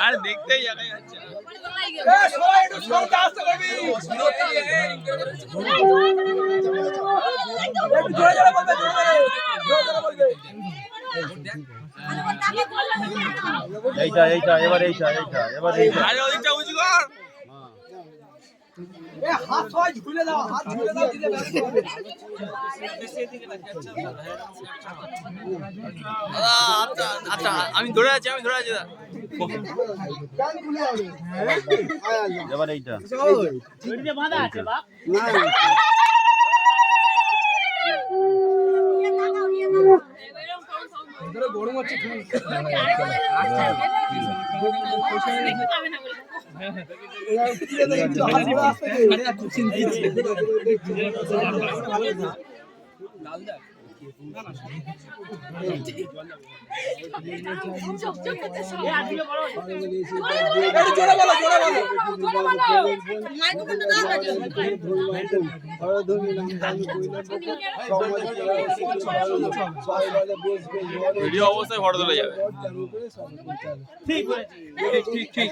আর দেখতেই দেখা যাচ্ছে এইটা এইটা এবার এইটা এইটা এবার এইটা আরে ওইটা উঁচু কর হাত সবাই ঝুলে দাও, হাত ঝুলে দাও, দিলে আচ্ছা আচ্ছা আমি ধরে আছি এবার এইটা বাঁধা আছে বাপ গরম হচ্ছে ভিডিও অবস্থায় ফটো তোলা যাবে ঠিক ঠিক ঠিক